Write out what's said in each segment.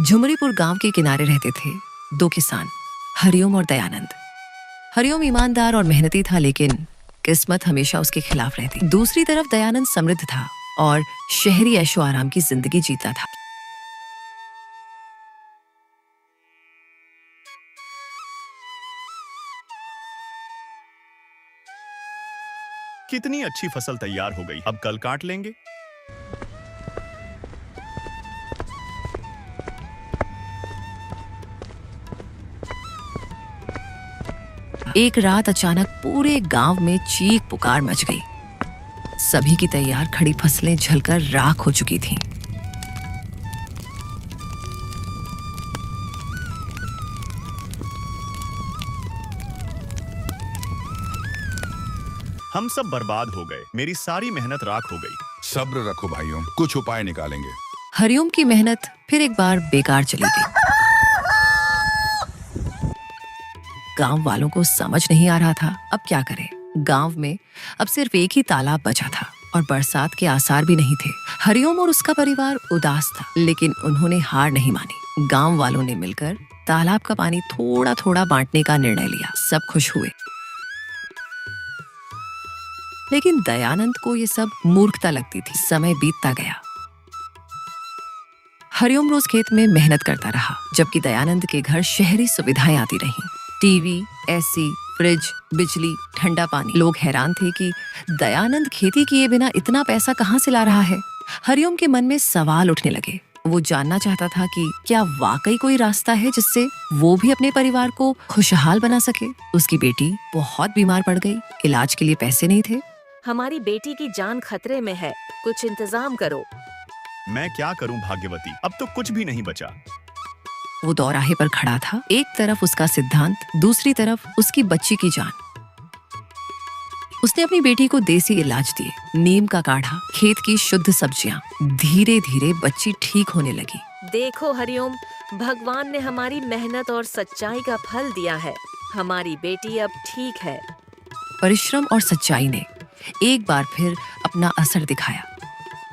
झुमरीपुर गांव के किनारे रहते थे दो किसान, हरिओम और दयानंद। हरिओम ईमानदार और मेहनती था, लेकिन किस्मत हमेशा उसके खिलाफ रहती। दूसरी तरफ दयानंद समृद्ध था और शहरी ऐशो आराम की जिंदगी जीता था। कितनी अच्छी फसल तैयार हो गई, अब कल काट लेंगे। एक रात अचानक पूरे गांव में चीख पुकार मच गई। सभी की तैयार खड़ी फसलें जलकर राख हो चुकी थीं। हम सब बर्बाद हो गए, मेरी सारी मेहनत राख हो गई। सब्र रखो भाइयों, कुछ उपाय निकालेंगे। हरिओम की मेहनत फिर एक बार बेकार चली गई। गांव वालों को समझ नहीं आ रहा था अब क्या करें। गांव में अब सिर्फ एक ही तालाब बचा था और बरसात के आसार भी नहीं थे। हरिओम और उसका परिवार उदास था, लेकिन उन्होंने हार नहीं मानी। गांव वालों ने मिलकर तालाब का पानी थोड़ा थोड़ा बांटने का निर्णय लिया। सब खुश हुए, लेकिन दयानंद को ये सब मूर्खता लगती थी। समय बीतता गया। हरिओम रोज खेत में मेहनत करता रहा, जबकि दयानंद के घर शहरी सुविधाएं आती रहीं। टीवी, एसी, फ्रिज, बिजली, ठंडा पानी। लोग हैरान थे कि दयानंद खेती किए बिना इतना पैसा कहां से ला रहा है। हरिओम के मन में सवाल उठने लगे। वो जानना चाहता था कि क्या वाकई कोई रास्ता है जिससे वो भी अपने परिवार को खुशहाल बना सके। उसकी बेटी बहुत बीमार पड़ गई। इलाज के लिए पैसे नहीं थे। हमारी बेटी की जान खतरे में है, कुछ इंतजाम करो। मैं क्या करूं भाग्यवती, अब तो कुछ भी नहीं बचा। वो दौराहे पर खड़ा था। एक तरफ उसका सिद्धांत, दूसरी तरफ उसकी बच्ची की जान। उसने अपनी बेटी को देसी इलाज दिए, नीम का काढ़ा, खेत की शुद्ध सब्जियां। धीरे धीरे बच्ची ठीक होने लगी। देखो हरिओम, भगवान ने हमारी मेहनत और सच्चाई का फल दिया है। हमारी बेटी अब ठीक है। परिश्रम और सच्चाई ने एक बार फिर अपना असर दिखाया।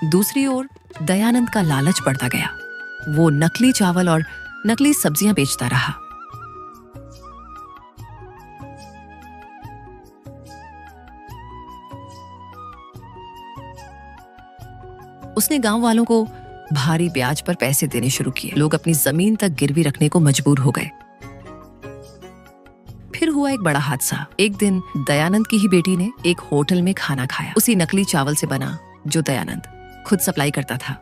दूसरी ओर दयानंद का लालच बढ़ता गया। वो नकली चावल और नकली सब्जियां बेचता रहा। उसने गांव वालों को भारी ब्याज पर पैसे देने शुरू किए। लोग अपनी जमीन तक गिरवी रखने को मजबूर हो गए। फिर हुआ एक बड़ा हादसा। एक दिन दयानंद की ही बेटी ने एक होटल में खाना खाया, उसी नकली चावल से बना जो दयानंद खुद सप्लाई करता था।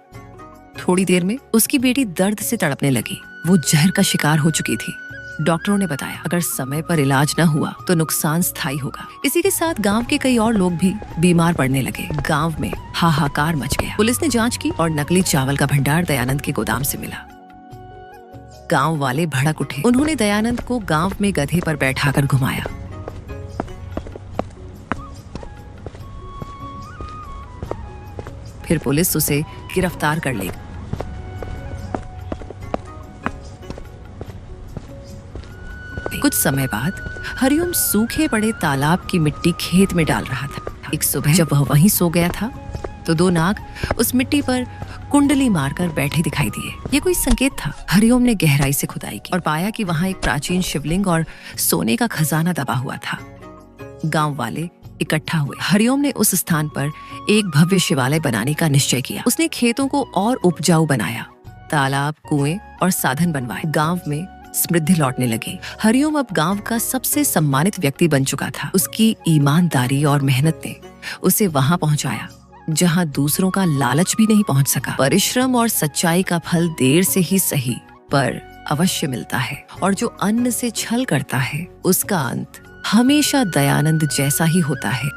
थोड़ी देर में उसकी बेटी दर्द से तड़पने लगी। वो जहर का शिकार हो चुकी थी। डॉक्टरों ने बताया अगर समय पर इलाज न हुआ तो नुकसान स्थायी होगा। इसी के साथ गांव के कई और लोग भी बीमार पड़ने लगे। गांव में हाहाकार मच गया। पुलिस ने जांच की और नकली चावल का भंडार दयानंद के गोदाम से मिला। गांव वाले भड़क उठे। उन्होंने दयानंद को गांव में गधे पर बैठाकर घुमाया। फिर पुलिस उसे गिरफ्तार कर लेगी। कुछ समय बाद हरिओम सूखे पड़े तालाब की मिट्टी खेत में डाल रहा था। एक सुबह जब वह वहीं सो गया था तो दो नाग उस मिट्टी पर कुंडली मारकर बैठे दिखाई दिए। ये कोई संकेत था। हरिओम ने गहराई से खुदाई की और पाया कि वहां एक प्राचीन शिवलिंग और सोने का खजाना दबा हुआ था। गांव वाले इकट्ठा हुए। हरिओम ने उस स्थान पर एक भव्य शिवालय बनाने का निश्चय किया। उसने खेतों को और उपजाऊ बनाया, तालाब, कुएं और साधन बनवाए। गांव में समृद्धि लौटने लगी। हरिओम अब गांव का सबसे सम्मानित व्यक्ति बन चुका था। उसकी ईमानदारी और मेहनत ने उसे वहां पहुंचाया जहां दूसरों का लालच भी नहीं पहुंच सका। परिश्रम और सच्चाई का फल देर से ही सही पर अवश्य मिलता है, और जो अन्न से छल करता है उसका अंत हमेशा दयानंद जैसा ही होता है।